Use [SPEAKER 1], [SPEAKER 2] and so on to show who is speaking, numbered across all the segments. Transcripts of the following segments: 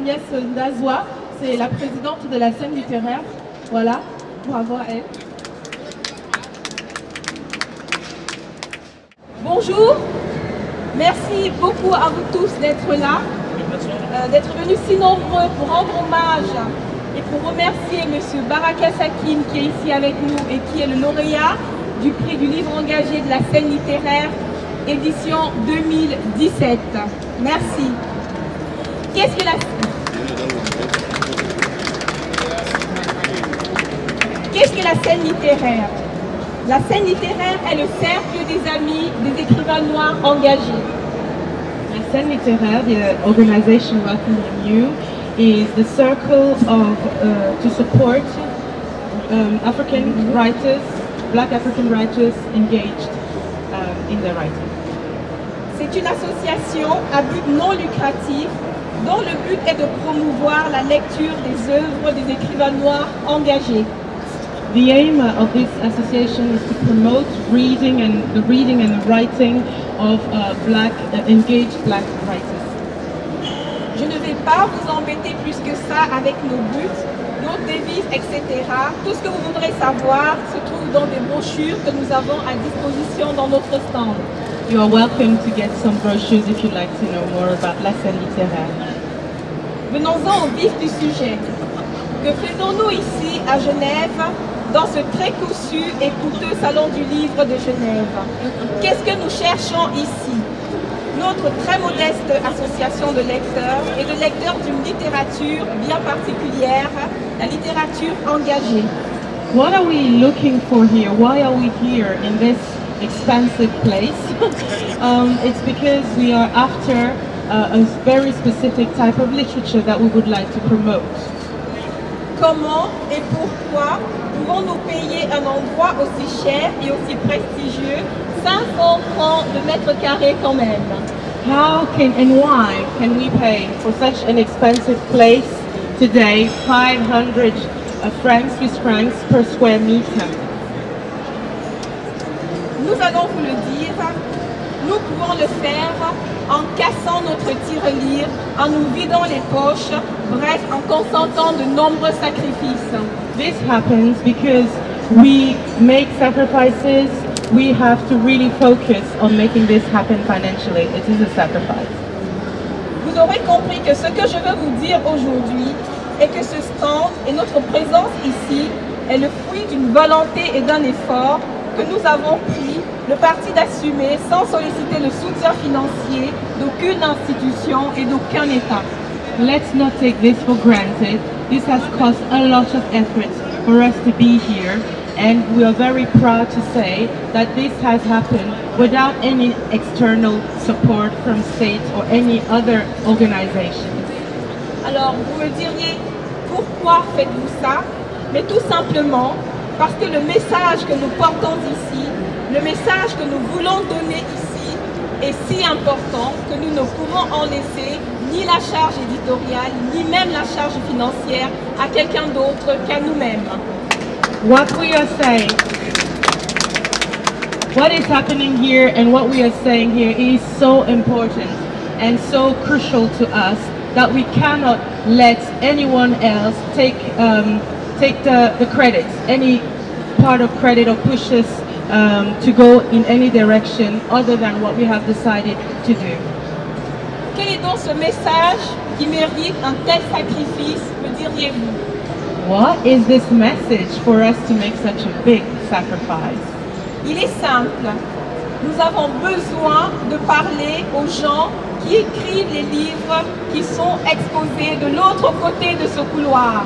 [SPEAKER 1] Agnès Ndazoua, c'est la présidente de la scène littéraire. Voilà, bravo à elle. Bonjour, merci beaucoup à vous tous d'être là, d'être venus si nombreux pour rendre hommage et pour remercier M. Baraka Sakine qui est ici avec nous et qui est le lauréat du prix du livre engagé de la scène littéraire, édition 2017. Merci. Qu'est-ce que la scène littéraire? La scène littéraire est le cercle des amis des écrivains noirs engagés.
[SPEAKER 2] La scène littéraire, the organization welcoming you, is the circle of to support African writers, Black African writers engaged in their writing.
[SPEAKER 1] C'est une association à but non lucratif dont le but est de promouvoir la lecture des œuvres des écrivains noirs engagés.
[SPEAKER 2] The aim of this association is to promote reading and the writing of engaged Black writers.
[SPEAKER 1] Je ne vais pas vous embêter plus que ça avec nos buts, nos devises, etc. Tout ce que vous voudrez savoir se trouve dans des brochures que nous avons à disposition dans notre stand.
[SPEAKER 2] You are welcome to get some brochures if you'd like to know more about la scène littéraire.
[SPEAKER 1] Venons-en au vif du sujet. Que faisons-nous ici à Genève, dans ce très cossu et coûteux salon du livre de Genève? Qu'est-ce que nous cherchons ici? Notre très modeste association de lecteurs et de lecteurs d'une littérature bien particulière, la littérature engagée.
[SPEAKER 2] What are we looking for here? Why are we here in this expensive place? It's because we are after a very specific type of literature that we would like to promote.
[SPEAKER 1] Comment et pourquoi pouvons-nous payer un endroit aussi cher et aussi prestigieux, 500 francs de mètre carré quand même?
[SPEAKER 2] How can and why can we pay for such an expensive place today, 500 Swiss francs per square meter?
[SPEAKER 1] Nous allons vous le dire, nous pouvons le faire en cassant notre tirelire, en nous vidant les poches, bref, en consentant de nombreux sacrifices.
[SPEAKER 2] This happens because we make sacrifices. We have to really focus on making this happen financially. It is a sacrifice.
[SPEAKER 1] Vous aurez compris que ce que je veux vous dire aujourd'hui est que ce stand et notre présence ici est le fruit d'une volonté et d'un effort que nous avons pris le parti d'assumer sans solliciter le soutien financier d'aucune institution et d'aucun État.
[SPEAKER 2] Let's not take this for granted. This has cost a lot of effort for us to be here, and we are very proud to say that this has happened without any external support from state or any other organizations.
[SPEAKER 1] Alors, vous me diriez, pourquoi faites-vous ça? Mais tout simplement parce que le message que nous portons ici, le message que nous voulons donner ici est si important que nous ne pouvons en laisser ni la charge éditoriale, ni même la charge financière à quelqu'un d'autre qu'à nous-mêmes.
[SPEAKER 2] What we are saying, what is happening here and what we are saying here is so important and so crucial to us that we cannot let anyone else take the credit, any part of credit, or push us to go in any direction other than what we have decided to do.
[SPEAKER 1] Quel est donc ce message qui mérite un tel sacrifice, me diriez-vous?
[SPEAKER 2] What is this message for us to make such a big sacrifice?
[SPEAKER 1] Il est simple. Nous avons besoin de parler aux gens qui écrivent les livres qui sont exposés de l'autre côté de ce couloir.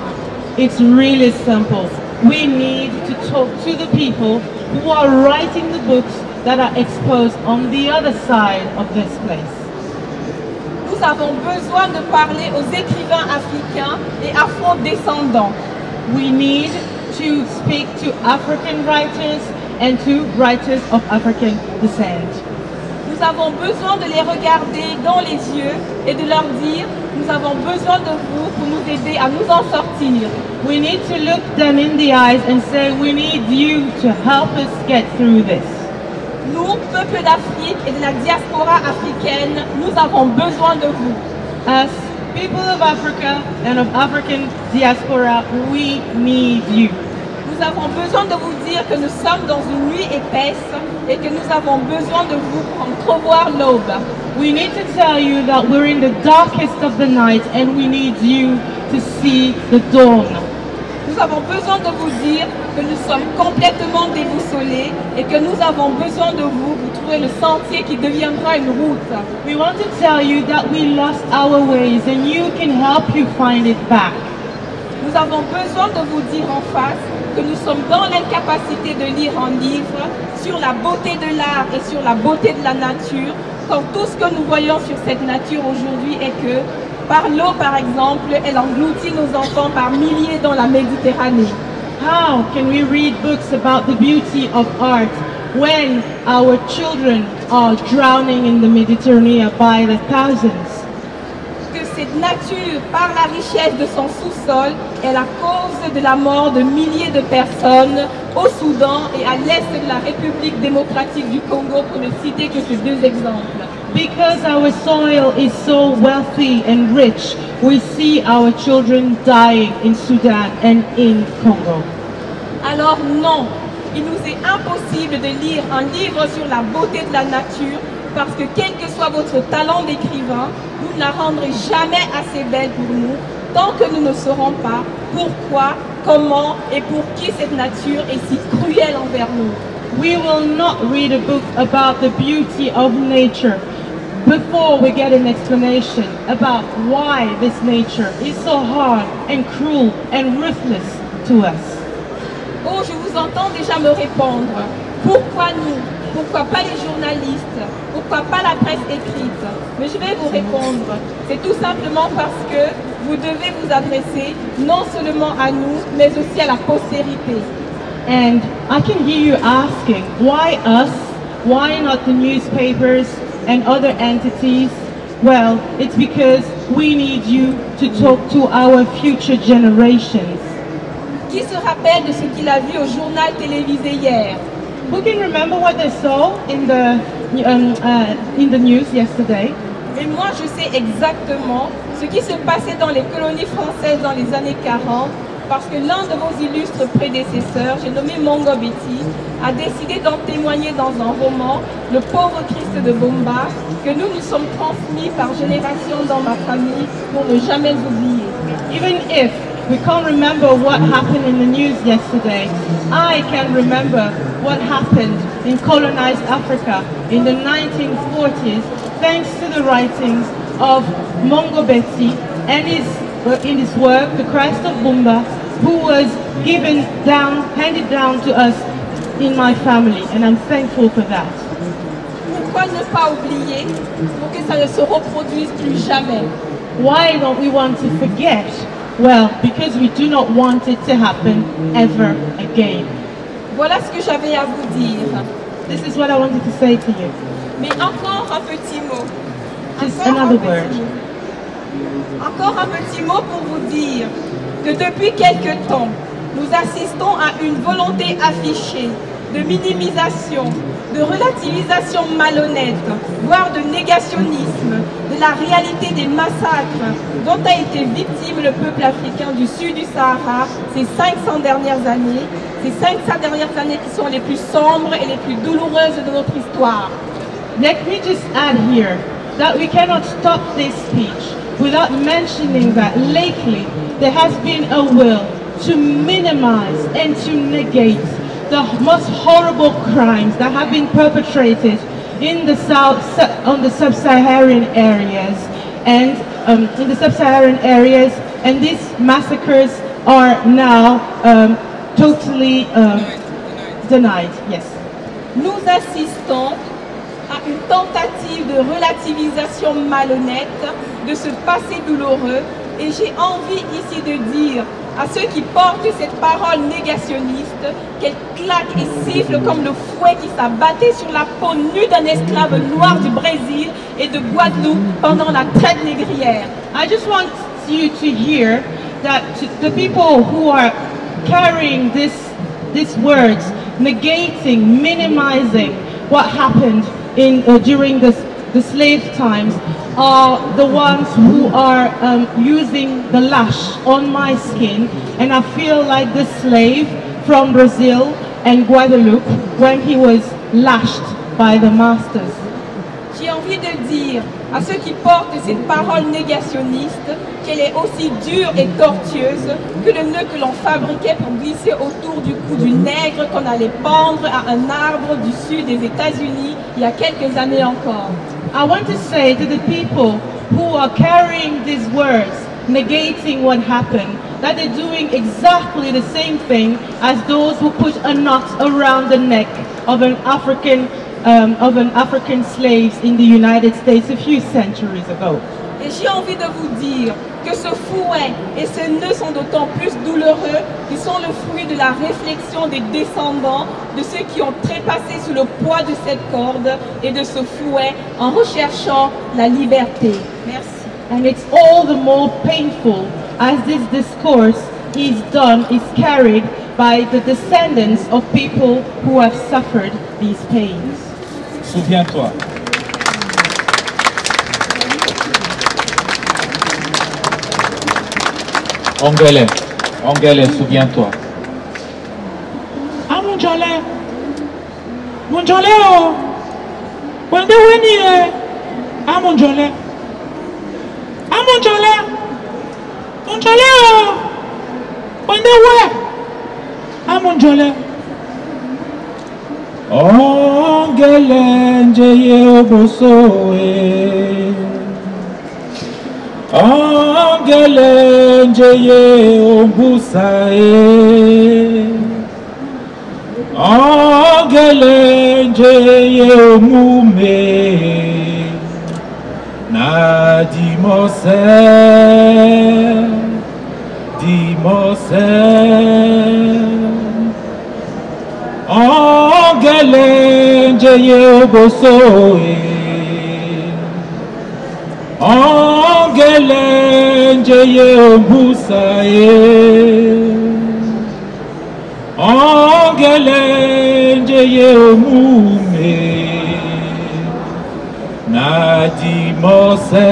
[SPEAKER 2] It's really simple. We need to talk to the people who are writing the books that are exposed on the other side of this place.
[SPEAKER 1] Nous avons besoin de parler aux écrivains africains et afro-descendants.
[SPEAKER 2] We need to speak to African writers and to writers of African descent.
[SPEAKER 1] Nous avons besoin de les regarder dans les yeux et de leur dire « Nous avons besoin de vous pour nous aider à nous en sortir ».
[SPEAKER 2] We need to look them in the eyes and say, we need you to help us get through this.
[SPEAKER 1] Nous, peuple d'Afrique et de la diaspora africaine, nous avons besoin de vous.
[SPEAKER 2] Us, People of Africa and of African diaspora, we need you.
[SPEAKER 1] Nous avons besoin de vous dire que nous sommes dans une nuit épaisse et que nous avons besoin de vous pour entrevoir l'aube.
[SPEAKER 2] We need to tell you that we're in the darkest of the night and we need you to see the dawn.
[SPEAKER 1] Nous avons besoin de vous dire que nous sommes complètement déboussolés et que nous avons besoin de vous pour trouver le sentier qui deviendra une route.
[SPEAKER 2] We want to tell you that we lost our ways and you can help you find it back.
[SPEAKER 1] Nous avons besoin de vous dire en face que nous sommes dans l'incapacité de lire un livre sur la beauté de l'art et sur la beauté de la nature, quand tout ce que nous voyons sur cette nature aujourd'hui est que, par l'eau par exemple, elle engloutit nos enfants par milliers dans la Méditerranée.
[SPEAKER 2] How can we read books about the beauty of art when our children are drowning in the Mediterranean by the thousands?
[SPEAKER 1] Que cette nature, par la richesse de son sous-sol, est la cause de la mort de milliers de personnes au Soudan et à l'est de la République démocratique du Congo, pour ne citer que ces deux exemples.
[SPEAKER 2] Because our soil is so wealthy and rich, we see our children dying in Sudan and in Congo.
[SPEAKER 1] Alors non, il nous est impossible de lire un livre sur la beauté de la nature parce que quel que soit votre talent d'écrivain, vous ne la rendrez jamais assez belle pour nous tant que nous ne saurons pas pourquoi, comment et pour qui cette nature est si cruelle envers nous.
[SPEAKER 2] We will not read a book about the beauty of nature before we get an explanation about why this nature is so hard and cruel and ruthless to us.
[SPEAKER 1] Oh, je vous entends déjà me répondre. Pourquoi nous? Pourquoi pas les journalistes? Pourquoi pas la presse écrite? Mais je vais vous répondre. C'est tout simplement parce que vous devez vous adresser non seulement à nous, mais aussi à la postérité.
[SPEAKER 2] And I can hear you asking, why us? Why not the newspapers and other entities? Well, it's because we need you to talk to our future generations.
[SPEAKER 1] Qui se rappelle de ce qu'il a vu au journal télévisé hier?
[SPEAKER 2] Who can remember what they saw in the news yesterday?
[SPEAKER 1] Mais moi, je sais exactement ce qui se passait dans les colonies françaises dans les années 40, parce que l'un de vos illustres prédécesseurs, j'ai nommé Mongo Betty, a décidé d'en témoigner dans un roman, Le pauvre Christ de Bomba, que nous nous sommes transmis par génération dans ma famille pour ne jamais oublier.
[SPEAKER 2] Even if we can't remember what happened in the news yesterday, I can remember what happened in colonized Africa in the 1940s, thanks to the writings of Mongo Betty and in his work, The Christ of Bumba, who was handed down to us in my family, and I'm thankful for that.
[SPEAKER 1] Pourquoi ne pas oublier pour que ça ne se reproduise plus jamais?
[SPEAKER 2] Why don't we want to forget? Well, because we do not want it to happen ever again.
[SPEAKER 1] Voilà ce que j'avais à vous dire.
[SPEAKER 2] This is what I wanted to say to you.
[SPEAKER 1] Mais encore un petit mot.
[SPEAKER 2] Just
[SPEAKER 1] Encore
[SPEAKER 2] another
[SPEAKER 1] un petit
[SPEAKER 2] word.
[SPEAKER 1] mot. Encore un petit mot pour vous dire que depuis quelque temps, nous assistons à une volonté affichée de minimisation, de relativisation malhonnête, voire de négationnisme de la réalité des massacres dont a été victime le peuple africain du sud du Sahara ces 500 dernières années, ces 500 dernières années qui sont les plus sombres et les plus douloureuses de notre histoire.
[SPEAKER 2] Let me just add here that we cannot stop this speech without mentioning that lately there has been a will to minimize and to negate the most horrible crimes that have been perpetrated in the on the sub-Saharan areas and and these massacres are now totally denied. Yes.
[SPEAKER 1] Nous assistons à une tentative de relativisation malhonnête de ce passé douloureux et j'ai envie ici de dire à ceux qui portent cette parole négationniste qu'elle claque et siffle comme le fouet qui s'abattait sur la peau nue d'un esclave noir du Brésil et de Guadeloupe pendant la traite négrière.
[SPEAKER 2] I just want you to hear that the people who are carrying these words, negating, minimizing what happened during the slave times, are the ones who are using the lash on my skin, and I feel like the slave from Brazil and Guadeloupe when he was lashed by the masters.
[SPEAKER 1] J'ai envie de dire à ceux qui portent cette parole négationniste qu'elle est aussi dure et tortueuse que le nœud que l'on fabriquait pour glisser autour du cou du nègre qu'on allait pendre à un arbre du sud des États-Unis il y a quelques années encore.
[SPEAKER 2] I want to say to the people who are carrying these words, negating what happened, that they're doing exactly the same thing as those who put a knot around the neck of an African slaves in the United States a few centuries ago.
[SPEAKER 1] Et j'ai envie de vous dire que ce fouet et ce nœud sont d'autant plus douloureux qu'ils sont le fruit de la réflexion des descendants de ceux qui ont trépassé sous le poids de cette corde et de ce fouet en recherchant la liberté. Merci.
[SPEAKER 2] And it's all the more painful as this discourse is carried by the descendants of people who have suffered these pains.
[SPEAKER 3] Souviens-toi. Anglais, souviens-toi.
[SPEAKER 4] Ah mon Dieu, oh, when they went here, ah mon Dieu, oh, when they were, ah mon Dieu. Anglais, njeye obosoe. Anglais, njeye ombusae. Anglais, njeye omume. Na dimose. Anglais, njeye obosoe. Anglais, njeye ombusae. Anglais, njeye omume. Na dimose.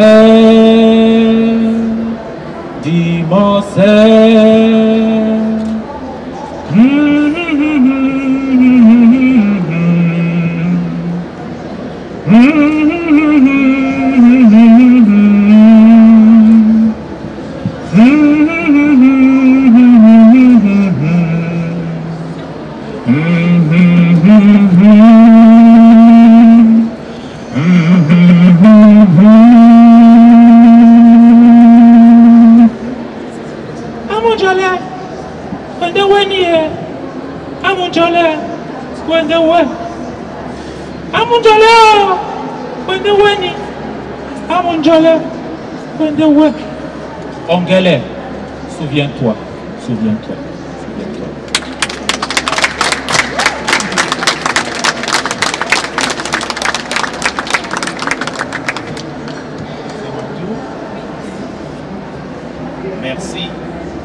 [SPEAKER 4] When they went here, Amunjole, when they went. Amunjole, when they went here. Amunjole, when they went.
[SPEAKER 3] Anglais, souviens-toi.
[SPEAKER 5] Merci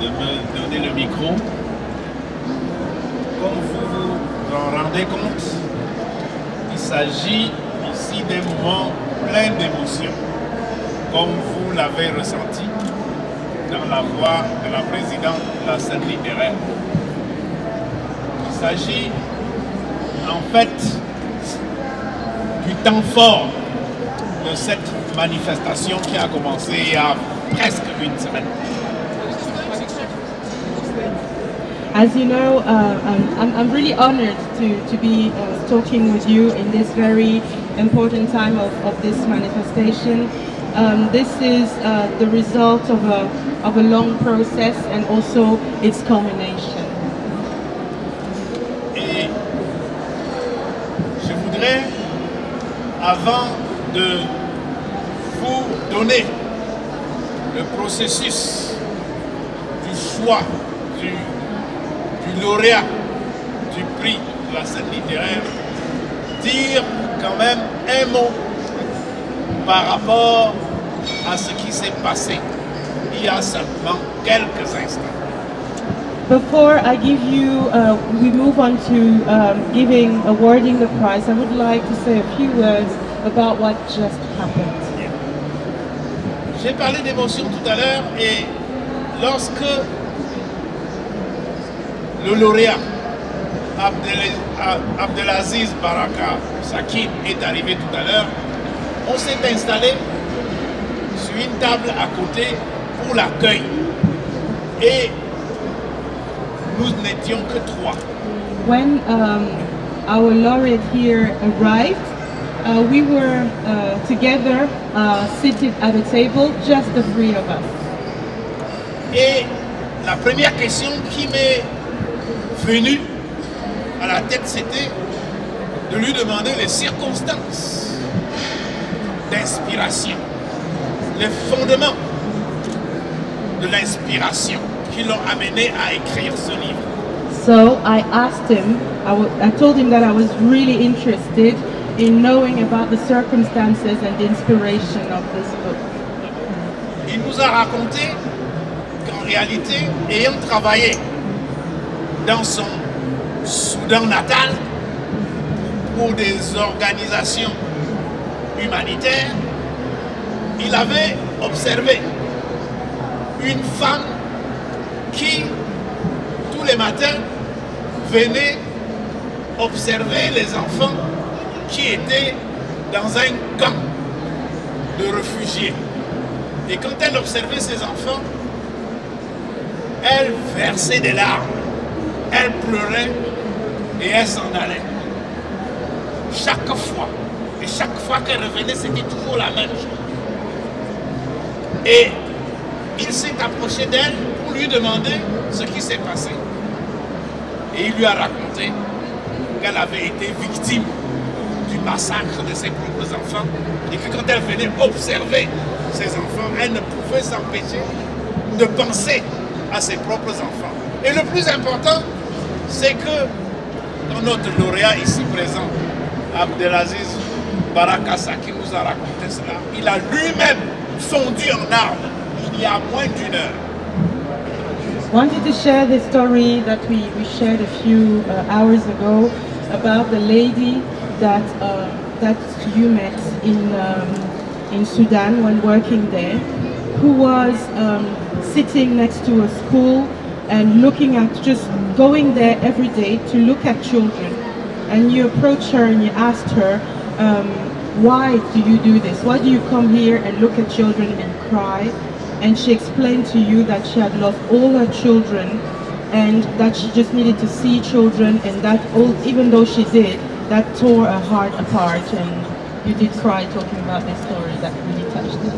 [SPEAKER 5] de me donner le micro. Comme vous vous en rendez compte, il s'agit ici d'un moment plein d'émotions, comme vous l'avez ressenti dans la voix de la présidente de la scène littéraire. Il s'agit en fait du temps fort de cette manifestation qui a commencé il y a presque une semaine.
[SPEAKER 2] As you know, I'm really honored to be talking with you in this very important time of this manifestation. This is the result of a long process and also its culmination.
[SPEAKER 5] Et je voudrais, avant de vous donner le processus du choix du lauréat du prix de la scène littéraire, dire quand même un mot par rapport à ce qui s'est passé il y a seulement quelques instants.
[SPEAKER 2] Before I give you, we move on to awarding the prize, I would like to say a few words about what just happened.
[SPEAKER 5] J'ai parlé d'émotion tout à l'heure et lorsque le lauréat Abdelaziz Baraka Sakin est arrivé tout à l'heure, on s'est installé sur une table à côté pour l'accueil et nous n'étions que 3.
[SPEAKER 2] When our laureate here arrived, we were together, seated at a table, just the 3 of us.
[SPEAKER 5] Et la première question qui m'est venue à la tête, c'était de lui demander les circonstances d'inspiration, les fondements de l'inspiration qui l'ont amené à écrire ce livre.
[SPEAKER 2] So I asked him, I told him that I was really interested in knowing about the circumstances and the inspiration of this book.
[SPEAKER 5] Il nous a raconté qu'en réalité, ayant travaillé dans son Soudan natal pour des organisations humanitaires, il avait observé une femme qui, tous les matins, venait observer les enfants qui étaient dans un camp de réfugiés. Et quand elle observait ces enfants, elle versait des larmes, elle pleurait et elle s'en allait. Chaque fois. Et chaque fois qu'elle revenait, c'était toujours la même chose. Et il s'est approché d'elle pour lui demander ce qui s'est passé. Et il lui a raconté qu'elle avait été victime du massacre de ses propres enfants et que quand elle venait observer ses enfants, elle ne pouvait s'empêcher de penser à ses propres enfants. Et le plus important, c'est que dans notre lauréat ici présent, Abdelaziz Baraka Sakin nous a raconté cela. Il a lui-même fondu en larmes il y a moins d'1 heure.
[SPEAKER 2] Wanted to share the story that we shared a few hours ago about the lady that you met in Sudan when working there, who was sitting next to a school and looking at, just going there every day to look at children. And you approached her and you asked her, why do you do this? Why do you come here and look at children and cry? And she explained to you that she had lost all her children and that she just needed to see children, and that even though she did, that tore her heart apart, and you did cry talking about this story that really touched us.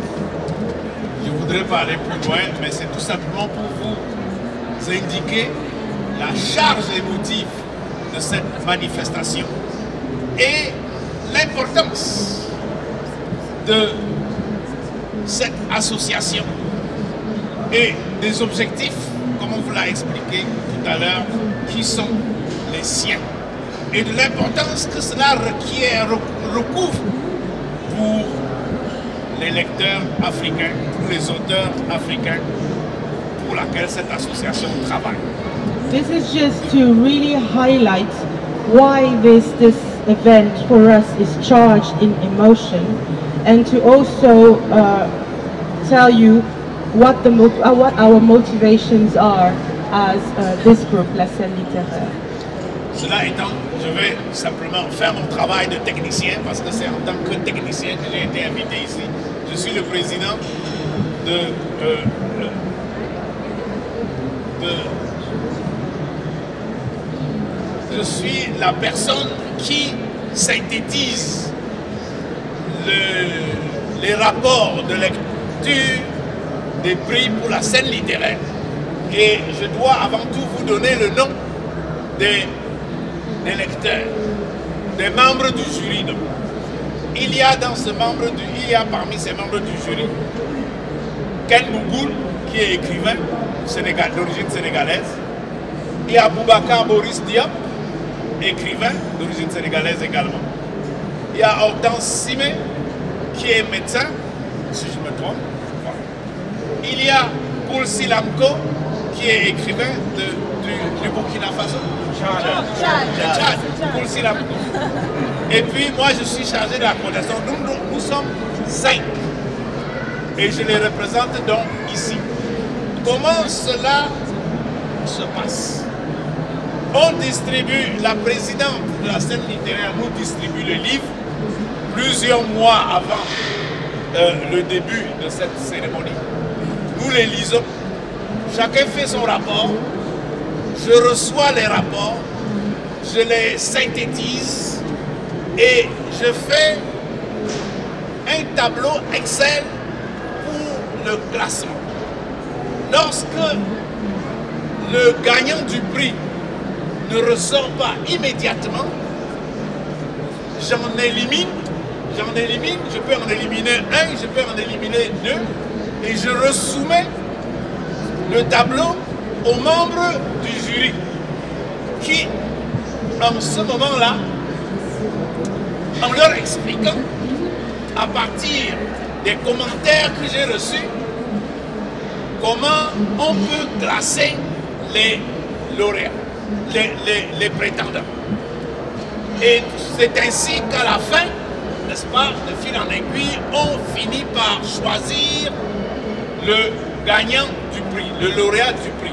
[SPEAKER 5] Je voudrais parler plus loin, mais c'est tout simplement pour vous indiquer la charge émotive de cette manifestation et l'importance de cette association et des objectifs, comme on vous l'a expliqué tout à l'heure, qui sont les siens, et de l'importance que cela recouvre pour les lecteurs africains, pour les auteurs africains, pour laquelle cette association travaille.
[SPEAKER 2] This is just to really highlight why this event for us is charged in emotion, and to also tell you what our motivations are as this group, La Scène Littéraire.
[SPEAKER 5] Cela étant, je vais simplement faire mon travail de technicien, parce que c'est en tant que technicien que j'ai été invité ici. Je suis le président je suis la personne qui synthétise les rapports de lecture des prix pour la scène littéraire. Et je dois avant tout vous donner le nom des lecteurs, des membres du jury. Donc. Il y a parmi ces membres du jury Ken Bougoul, qui est écrivain d'origine sénégalaise. Il y a Boubacar Boris Diop, écrivain d'origine sénégalaise également. Il y a Hortense Simé, qui est médecin, si je me trompe. Il y a Koulsi Lamko, qui est écrivain du Burkina Faso. Tchad. Et puis moi je suis chargé de la coordination. Nous sommes 5. Et je les représente donc ici. Comment cela se passe? On distribue, la présidente de la scène littéraire nous distribue le livre plusieurs mois avant le début de cette cérémonie. Nous les lisons, chacun fait son rapport, je reçois les rapports, je les synthétise et je fais un tableau Excel pour le classement. Lorsque le gagnant du prix ne ressort pas immédiatement, j'en élimine, je peux en éliminer un, je peux en éliminer deux, et je resoumets le tableau aux membres du jury qui, en ce moment-là, en leur expliquant, à partir des commentaires que j'ai reçus, comment on peut classer les lauréats, les prétendants. Et c'est ainsi qu'à la fin, n'est-ce pas, de fil en aiguille, on finit par choisir le gagnant du prix, le lauréat du prix.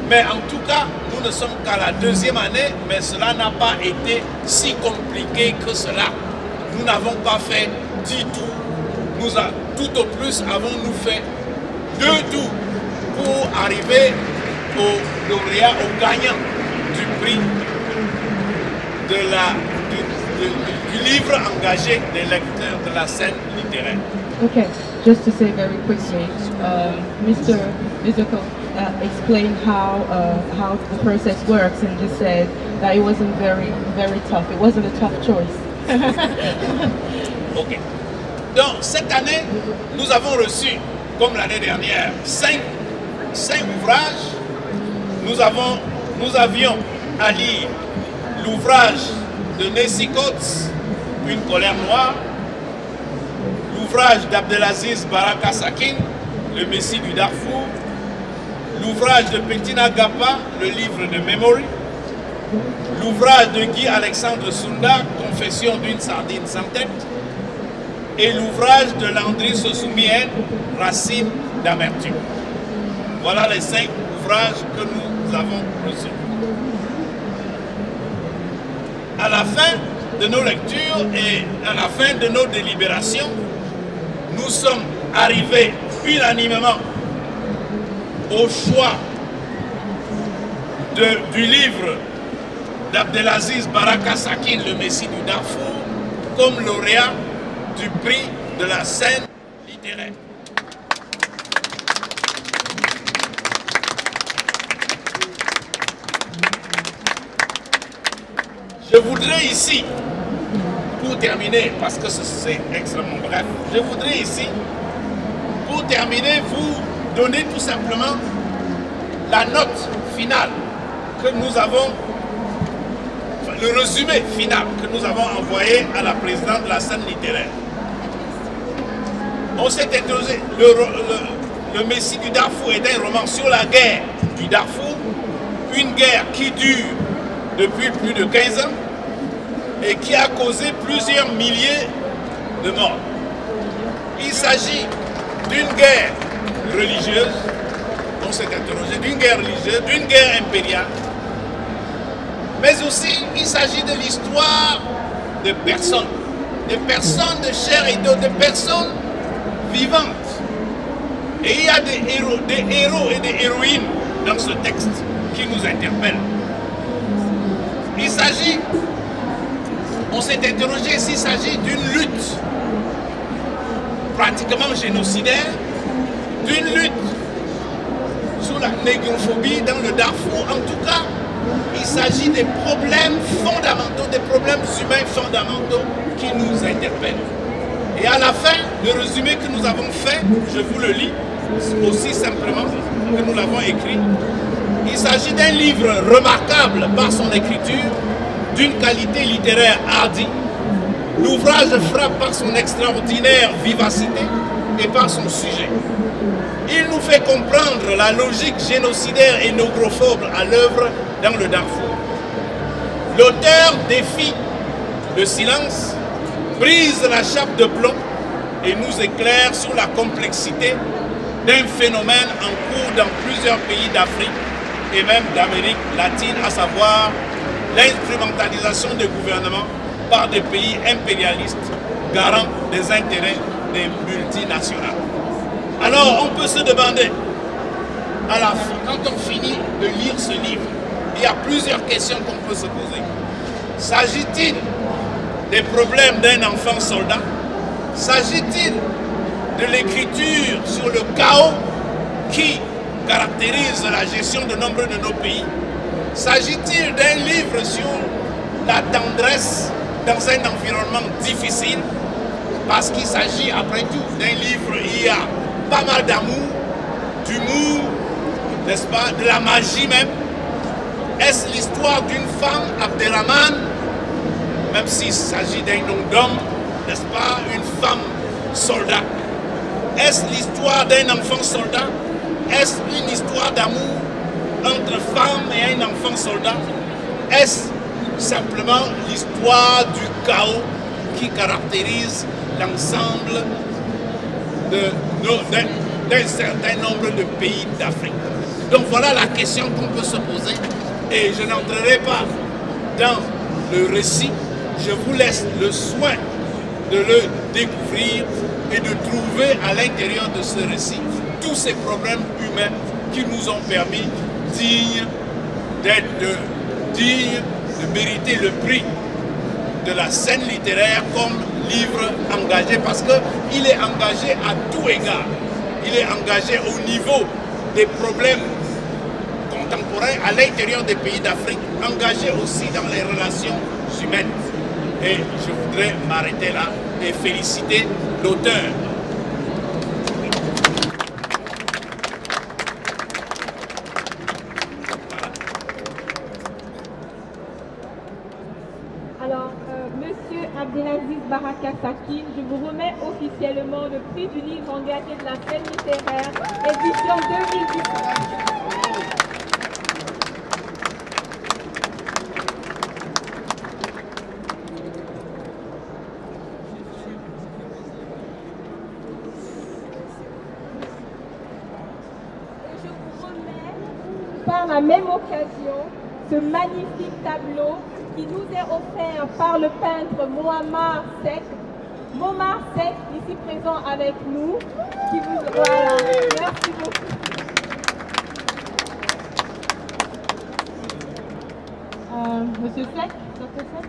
[SPEAKER 5] Mais en tout cas, nous ne sommes qu'à la deuxième année, mais cela n'a pas été si compliqué que cela. Nous n'avons pas fait 10 tours. Tout au plus avons-nous fait 2 tours pour arriver au lauréat, au gagnant du prix du livre engagé des lecteurs de la scène littéraire.
[SPEAKER 2] Okay, just to say very quickly, Mr. Mizuko explained how the process works and just said that it wasn't very tough. It wasn't a tough choice.
[SPEAKER 5] Ok. Donc cette année, nous avons reçu, comme l'année dernière, 5 ouvrages. Nous avions à lire l'ouvrage de Nessie Coates, Une colère noire, l'ouvrage d'Abdelaziz Baraka Sakine, Le Messie du Darfour, l'ouvrage de Petina Gapa, Le livre de Memory, l'ouvrage de Guy Alexandre Sunda, Confession d'une sardine sans tête, et l'ouvrage de Landry Sosoumien, Racine d'amertume. Voilà les 5 ouvrages que nous avons reçus. À la fin de nos lectures et à la fin de nos délibérations, nous sommes arrivés unanimement au choix du livre d'Abdelaziz Baraka Sakine, Le Messie du Darfour, comme lauréat du prix de la scène littéraire. Je voudrais ici, pour terminer, parce que c'est extrêmement bref, je voudrais ici, pour terminer, vous donner tout simplement la note finale que nous avons, le résumé final que nous avons envoyé à la présidente de la scène littéraire. On s'est interrogé, le Messie du Darfour est un roman sur la guerre du Darfour, une guerre qui dure depuis plus de 15 ans et qui a causé plusieurs milliers de morts. Il s'agit d'une guerre religieuse, on s'est interrogé, d'une guerre religieuse, d'une guerre impériale, mais aussi il s'agit de l'histoire de personnes de chair et d'eau, de personnes vivantes. Et il y a des héros et des héroïnes dans ce texte qui nous interpellent. Il s'agit, on s'est interrogé s'il s'agit d'une lutte pratiquement génocidaire, d'une lutte sur la négrophobie dans le Darfour. En tout cas, il s'agit des problèmes fondamentaux, des problèmes humains fondamentaux qui nous interpellent. Et à la fin, le résumé que nous avons fait, je vous le lis aussi simplement que nous l'avons écrit. Il s'agit d'un livre remarquable par son écriture, d'une qualité littéraire hardie. L'ouvrage frappe par son extraordinaire vivacité et par son sujet. Il nous fait comprendre la logique génocidaire et négrophobe à l'œuvre dans le Darfour. L'auteur défie le silence, brise la chape de plomb et nous éclaire sur la complexité d'un phénomène en cours dans plusieurs pays d'Afrique et même d'Amérique latine, à savoir l'instrumentalisation des gouvernements par des pays impérialistes garants des intérêts des multinationales. Alors on peut se demander, à la fin, quand on finit de lire ce livre, il y a plusieurs questions qu'on peut se poser. S'agit-il des problèmes d'un enfant soldat? S'agit-il de l'écriture sur le chaos qui caractérise la gestion de nombreux de nos pays? S'agit-il d'un livre sur la tendresse dans un environnement difficile? Parce qu'il s'agit après tout d'un livre, il y a pas mal d'amour, d'humour, n'est-ce pas, de la magie même. Est-ce l'histoire d'une femme, Abderrahmane, même s'il s'agit d'un nom d'homme, n'est-ce pas, une femme soldat? Est-ce l'histoire d'un enfant soldat? Est-ce une histoire d'amour entre femmes et un enfant soldat? Est-ce simplement l'histoire du chaos qui caractérise l'ensemble d'un certain nombre de pays d'Afrique? Donc voilà la question qu'on peut se poser. Et je n'entrerai pas dans le récit. Je vous laisse le soin de le découvrir et de trouver à l'intérieur de ce récit tous ces problèmes humains qui nous ont permis de mériter le prix de la scène littéraire comme livre engagé, parce qu'il est engagé à tout égard. Il est engagé au niveau des problèmes contemporains à l'intérieur des pays d'Afrique, engagé aussi dans les relations humaines. Et je voudrais m'arrêter là et féliciter l'auteur.
[SPEAKER 1] Alors, Monsieur Abdelaziz Baraka Sakine, je vous remets officiellement le prix du livre engagé de la scène littéraire, édition 2018. Par la même occasion, ce magnifique tableau qui nous est offert par le peintre Momar Seck. Momar Seck, ici présent avec nous, qui vous... Voilà, merci beaucoup. Monsieur Seck, Dr. Seck.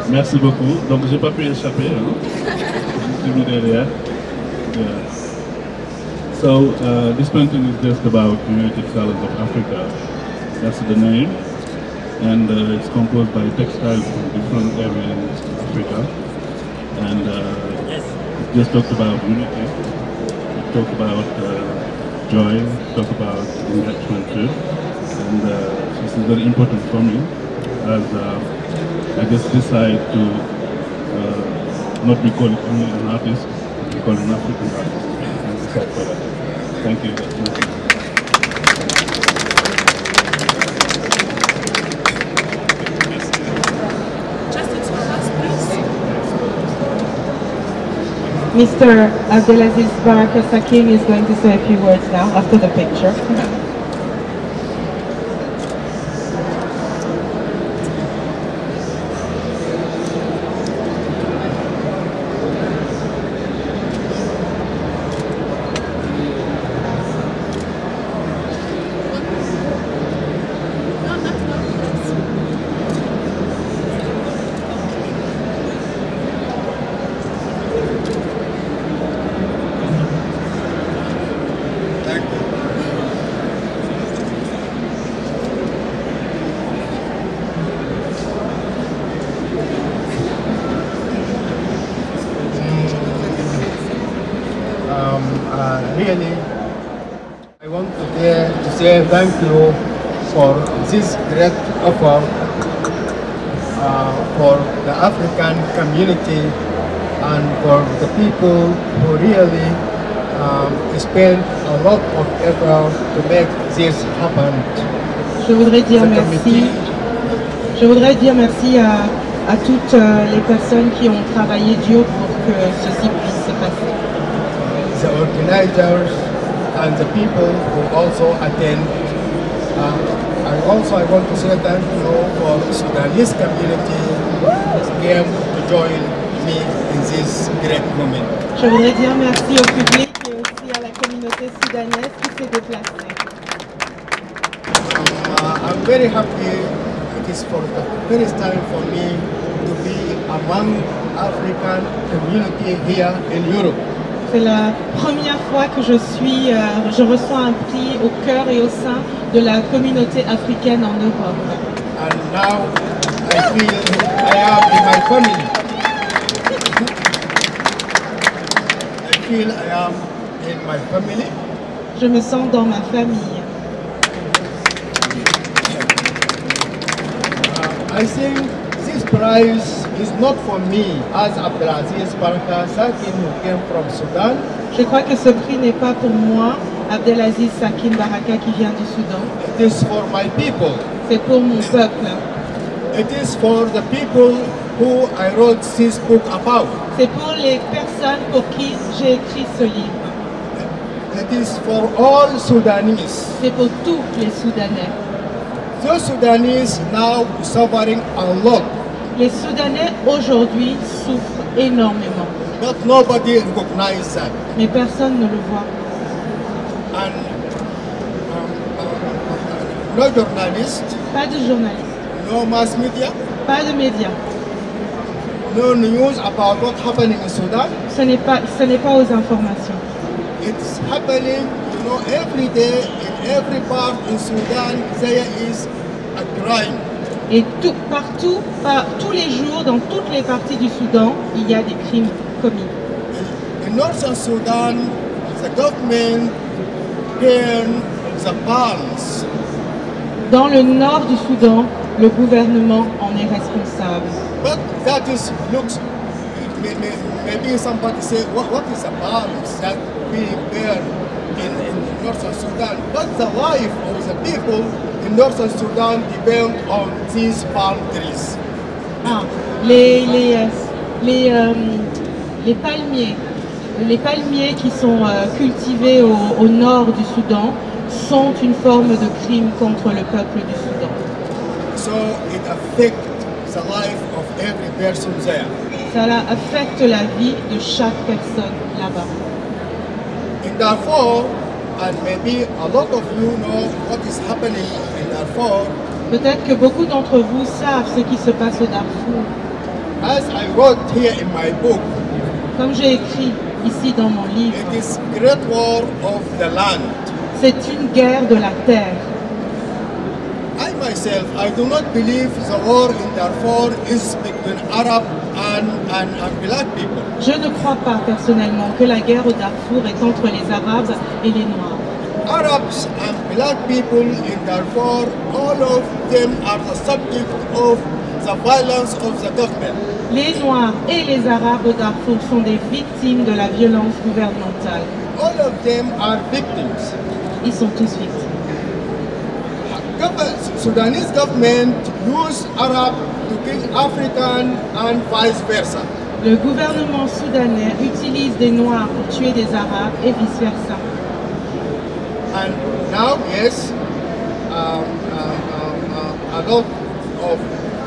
[SPEAKER 6] Merci beaucoup. Donc, j'ai pas pu échapper. Je suis derrière. So, this painting is just about the United Colors of Africa. That's the name. And it's composed by textiles from different areas in Africa. And it just talked about unity. It talked about joy. It talked about engagement too. And this is very important for me as I just decide to not be called only an artist, but be called an African artist. And decide for that. Thank you.
[SPEAKER 2] Mr. Abdelaziz Baraka Sakine is going to say a few words now after the picture.
[SPEAKER 7] Really, I want to say thank you for this great offer for the African community and for the people who really spent a lot of effort to make this happen.
[SPEAKER 2] Je voudrais dire
[SPEAKER 7] The
[SPEAKER 2] merci.
[SPEAKER 7] committee,
[SPEAKER 2] Je voudrais dire merci à toutes les personnes qui ont travaillé dur pour que ceci puisse se passer.
[SPEAKER 7] the organizers, and the people who also attend. I want to say thank you for the Sudanese community who came to join me in this great moment.
[SPEAKER 2] Je voudrais dire merci au public et aussi à la communauté soudanaise qui s'est déplacée.
[SPEAKER 7] I'm very happy. It is for the first time for me to be among African community here in Europe.
[SPEAKER 2] C'est la première fois que je reçois un prix au cœur et au sein de la communauté africaine en Europe.
[SPEAKER 7] And now I feel I am in my family. I feel I am in my family.
[SPEAKER 2] Je me sens dans ma famille.
[SPEAKER 7] I think this prize is not for me as Abdelaziz Baraka Sakin who came from Sudan.
[SPEAKER 2] Je crois que ce prix n'est pas pour moi, Abdelaziz Sakin Baraka qui vient du Soudan.
[SPEAKER 7] It is for my people.
[SPEAKER 2] C'est pour mon peuple.
[SPEAKER 7] It is for the people who I wrote this book about.
[SPEAKER 2] C'est pour les personnes pour qui j'ai écrit ce livre.
[SPEAKER 7] It is for all Sudanese.
[SPEAKER 2] C'est pour tous les Soudanais.
[SPEAKER 7] Those Sudanese now suffering a lot,
[SPEAKER 2] Les Soudanais aujourd'hui souffrent énormément,
[SPEAKER 7] but nobody recognizes that.
[SPEAKER 2] mais personne ne le voit.
[SPEAKER 7] And no journalist,
[SPEAKER 2] Pas de journalistes,
[SPEAKER 7] no mass media,
[SPEAKER 2] pas de médias.
[SPEAKER 7] no news about what's happening in Sudan.
[SPEAKER 2] Ce n'est pas aux informations.
[SPEAKER 7] It's happening, every day in every part in Sudan. There is a crime.
[SPEAKER 2] Et partout, tous les jours, dans toutes les parties du Soudan, il y a des crimes commis.
[SPEAKER 7] In northern Sudan, the government turned the balance.
[SPEAKER 2] Dans le nord du Soudan, le gouvernement en est responsable.
[SPEAKER 7] But that looks, maybe somebody say, what is the balance that being there in northern Sudan? But the life of the people in northern Sudan depend on these palm trees.
[SPEAKER 2] Ah, les palmiers qui sont cultivés au nord du Soudan sont une forme de crime contre le peuple du Soudan.
[SPEAKER 7] So it affects the life of every person there.
[SPEAKER 2] Cela affecte la vie de chaque personne là-bas.
[SPEAKER 7] In Darfur, and maybe a lot of you know what is happening in Darfur.
[SPEAKER 2] Peut-être que beaucoup d'entre vous savent ce qui se passe au Darfour.
[SPEAKER 7] As I wrote here in my book,
[SPEAKER 2] Comme j'ai écrit ici dans mon livre,
[SPEAKER 7] it is great war of the land.
[SPEAKER 2] c'est une guerre de la terre.
[SPEAKER 7] I myself, I do not believe the war in Darfur is between Arab and black people.
[SPEAKER 2] Je ne crois pas personnellement que la guerre au Darfour est entre les Arabes et les Noirs.
[SPEAKER 7] Arabs and black people in Darfur, all of them are the subject of the violence of the government.
[SPEAKER 2] Les Noirs et les Arabes au Darfour sont des victimes de la violence gouvernementale.
[SPEAKER 7] All of them are victims.
[SPEAKER 2] Ils sont tous victimes.
[SPEAKER 7] Sudanese government use Arab to kill African and vice versa.
[SPEAKER 2] Le gouvernement soudanais utilise des Noirs pour tuer des Arabes et vice-versa.
[SPEAKER 7] And now, yes, a lot of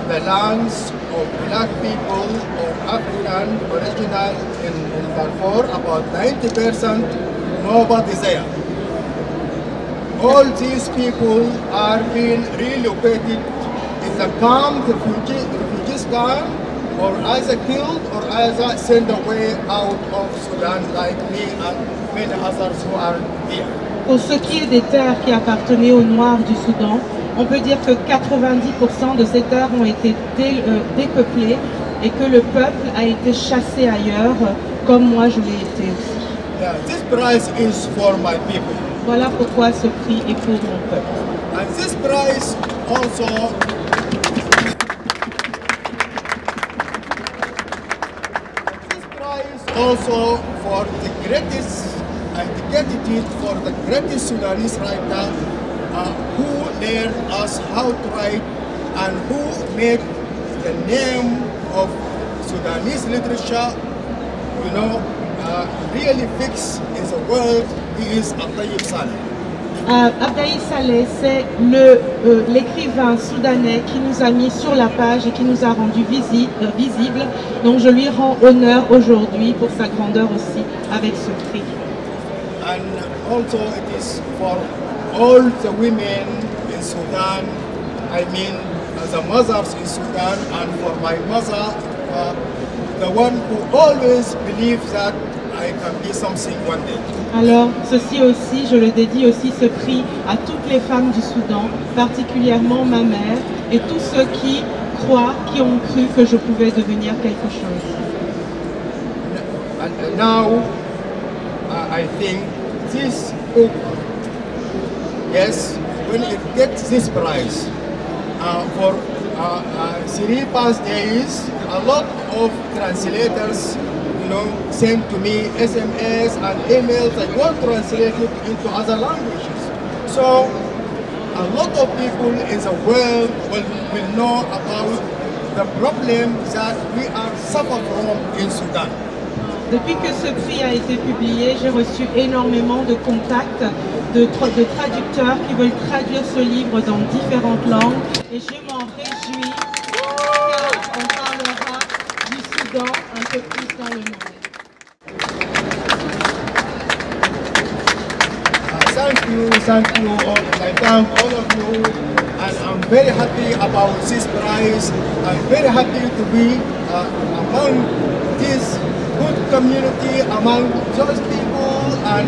[SPEAKER 7] the lands of black people or African original in Darfur, about 90%, nobody there. All these people are being relocated in the camp, refugees camp, or either killed or either sent away out of Sudan, like me and many others who are here.
[SPEAKER 2] Pour ce qui est des terres qui appartenaient aux Noirs du Soudan, on peut dire que 90% de ces terres ont été dépeuplées et que le peuple a été chassé ailleurs, comme moi je l'ai été aussi.
[SPEAKER 7] Yeah, this prize is for my people.
[SPEAKER 2] Voilà pourquoi ce prix est pour mon peuple.
[SPEAKER 7] And this prize also for the greatest I dedicated it for the greatest Sudanese writer who learned us how to write and who made the name of Sudanese literature, you know, really fixed in the world. He is Abdaïb Saleh.
[SPEAKER 2] Abdaïb Saleh, c'est l'écrivain soudanais qui nous a mis sur la page et qui nous a rendu visibles. Donc je lui rends honneur aujourd'hui pour sa grandeur aussi avec ce prix.
[SPEAKER 7] And also it is for all the women in Sudan, I mean the mothers in Sudan, and for my mother, the one who always believes that I can be something one day.
[SPEAKER 2] Alors, ceci aussi, je le dédie aussi ce prix à toutes les femmes du Soudan, particulièrement ma mère et tous ceux qui croient, qui ont cru que je pouvais devenir quelque chose.
[SPEAKER 7] And now, I think this book, yes, when it gets this prize, for 3 past days, a lot of translators, you know, send to me SMS and emails. I want to translate it into other languages. So a lot of people in the world will know about the problems that we are suffering from in Sudan.
[SPEAKER 2] Depuis que ce prix a été publié, j'ai reçu énormément de contacts de traducteurs qui veulent traduire ce livre dans différentes langues et je m'en réjouis car on parlera du Soudan un peu plus dans le monde.
[SPEAKER 7] Thank you all. I thank all of you, and I'm very happy about this prize. I'm very happy to be among this good community, among those people, and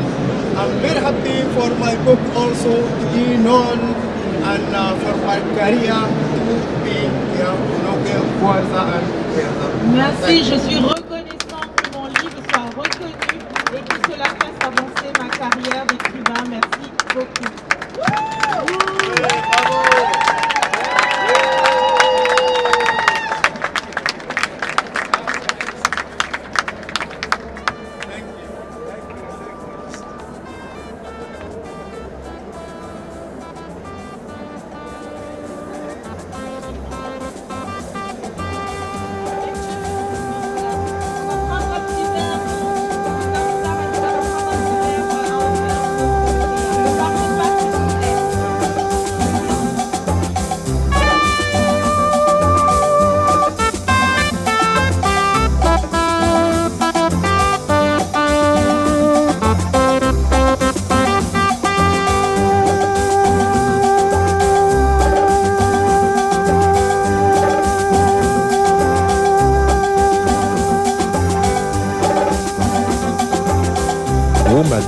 [SPEAKER 7] I'm very happy for my book also to be known, and for my career to be further and further.
[SPEAKER 2] Merci, je suis reconnaissant que mon livre soit reconnu et que cela fasse avancer ma carrière d'écrivain. Merci beaucoup.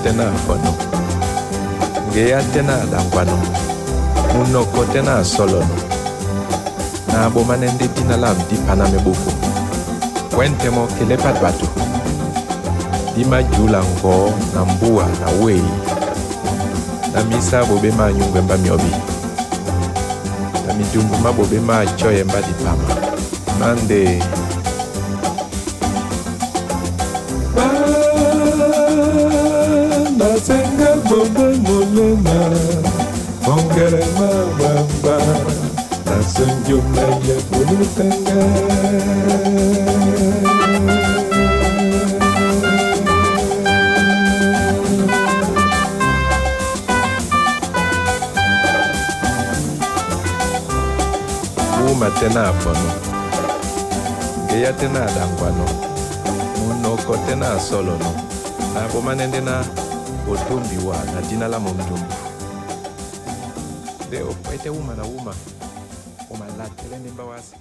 [SPEAKER 8] Tena fono ngeya tena dangwano munoko tena solono na bomane ndina lam di paname buku wente mo kelepat batu di majula ngo na mbua na wei na misa bobe ma nyungwe mba miobi na midumbu ma bobe ma choye mba di pama mande Senga bobo molena, ongere mabamba, nasenjum na ye pulutanga. Uma tena apono, geya tena dangwano, munoko tena solono, na bomane na otombiwa na jina la mtumbu deo waite uma na uma umalatele nimba wasi